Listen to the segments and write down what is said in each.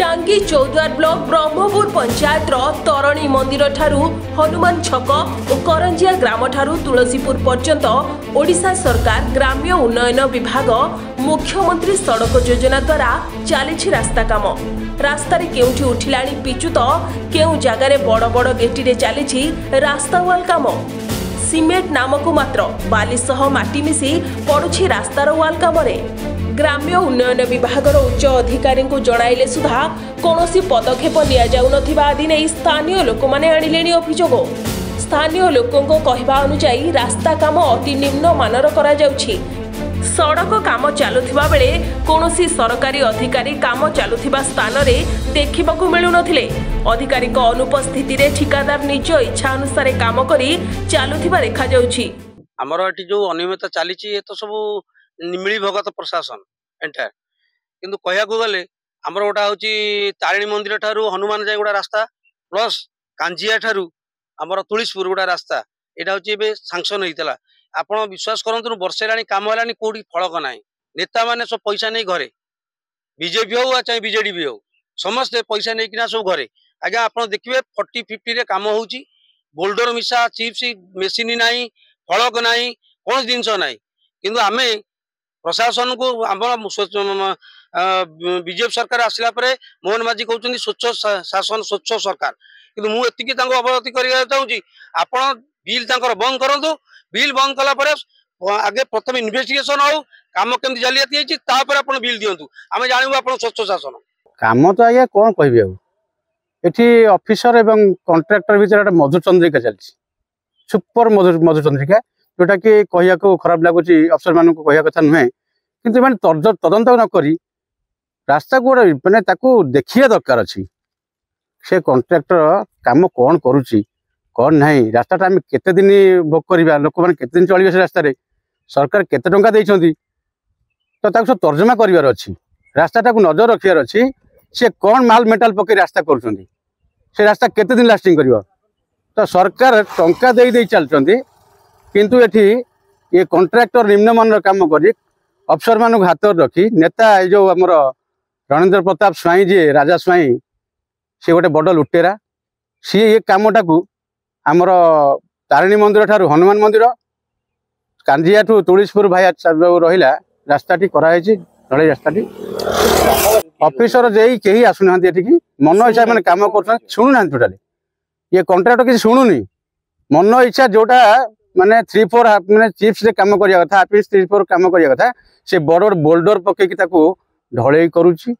टांगी चौद्वार ब्लॉक ब्रह्मपुर पंचायत तरणी मंदिर ठारू हनुमान छक और करंजिया ग्राम ठारू तुलसीपुर पर्यंत ओडिशा सरकार ग्राम्य उन्नयन विभाग मुख्यमंत्री सड़क योजना द्वारा चली रास्ता काम। रास्तार केउठी उठिलाणी पिचु तो केउ जगार बड़ बड़ गेटी चली रास्ता वाल काम। सीमेंट नामक मात्र बाली सह माटी मिसी पड़ुछि रास्तार वाल काम। ग्राम्य उन्नयन विभाग उच्च अधिकारी को जणाइले सुधा कौनसी पदक्षेप निया जाउ नथिबा आदि नै स्थानीय लोक माने आनिलेनी अभियोग। स्थानीय लोकों कहवा अनुसार रास्ता काम अति निम्न मानर करा जाउछि। सड़क काम चलुथिबा बेले कौनसी सरकारी अधिकारी काम चलुथिबा स्थान रे देखिबाकू मिलु नथिले। अधिकारी को अनुपस्थिति रे ठिकादार निज इच्छा अनुसार काम करी चलुथिबा देखा जाउछि। हमर एटी जो अनियमित चलीछि ए तो सब मिली भगत प्रशासन एंटायर किंतु कहया को गले हमर गोटा होची तारिणी मंदिर ठारू हनुमान जाय गोटा रास्ता प्लस कांजिया ठारू हमर तुलसीपुर गोटा रास्ता एटा होची बे सैंक्शन हेतला। आपण विश्वास करंतु वर्षे लानी काम हलानी कोडी फलक नाही। नेता माने सब पैसा नै घरे बीजेपी हो चाहे बीजेडी भी हो समस्त पैसा नै किना सब घरे। आज्ञा आपण देखिबे 40-50 रे काम होची बोल्डर मिसा चिप्स मेसिन नाही फलक नाही कोन जिंस नाही किंतु आमे प्रशासन को बीजेपी सरकार आसला परे मोहन माझी कहउछन्ती स्वच्छ शासन स्वच्छ सरकार किंतु मु एतिकी तांको अवगति करिया चाहूची आपण बिल तांकर बंद करंतु। बिल बंद कला परे आगे प्रथम इन्वेस्टिगेशन हो काम केमति जालियाती हेची तापर आपण बिल दियंतु आमे जानिबो आपण स्वच्छ शासन काम। तो आज्ञा कोन कहबी आ एठी ऑफिसर एवं कॉन्ट्रैक्टर भीतर मधुचंद्रिका चलछि सुपर मधुचंद्रिका जोटा कि कहया को खराब लगुच अफसर मान को कहया कथा नुहे किंतु माने तदंत न करी रास्ता को माने ताकू देखिया दरकार अछि। से कॉन्ट्रैक्टर काम कौन करुछि कौन नहीं रास्ताटा आम केते दिन भोग करवा लोक मैंने केते दिन चलिए से रास्ता रे सरकार केते टंका देइछंती तो ताकू सब तर्जमा करिवार अछि। रास्ताटा को नजर रखियार अछि से कौन माल मेटाल पके रास्ता करुछंती से रास्ता केते दिन लास्टिंग करिवो। तो सरकार टंका दे चलछंती किंतु एठी ये कॉन्ट्रैक्टर निम्नमान काम करी अफसर मान हाथ रखी नेता जो आमर रणेंद्र प्रताप स्वाई जी राजा स्वाई सी गोटे बड़ लुटेरा सी ये कामटा को आमर तारिणी मंदिर ठारू हनुमान मंदिर कांजिया ठू तुलसीपुर भाई रहा रास्ताटी कराई ढलई रास्ताटी ऑफिसर जे कहीं आसुना मन इच्छा मैंने कम कर शुणुना टोटाली ये कॉन्ट्रैक्टर किसी शुणुनी मन इच्छा जोटा माने 3-4 माने चिप्स रे काम करिया कथा हाफिस 3-4 काम करिया कथा से बड़ बोल्डर पके कि ताको ढलई करूची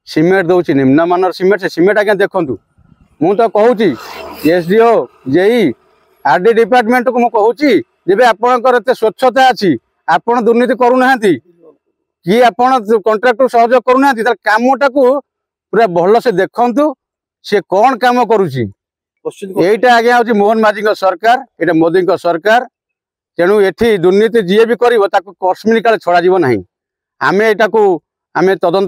सीमेंट दउची निम्न मानर सीमेंट से सीमेंट आज्ञा देखंतु मु तो कहूची एसडीओ जेई आरडी डिपार्टमेंट को मु कहूची जेबे आपनकर एते स्वच्छता अछि आपण दुर्नीति करू नाहंती कि आपण कॉन्ट्रैक्टर सहयोग करू नाहंती तार कामटा को पूरा भलो से देखंतु से कोन काम करूची। एटा आज्ञा होची मोहन माझी सरकार एटा मोदी सरकार तेणु एठी दुर्नीति जी भी कर कस्मिन काल छड़ा जीव ना आमे एटा को आमे तदंत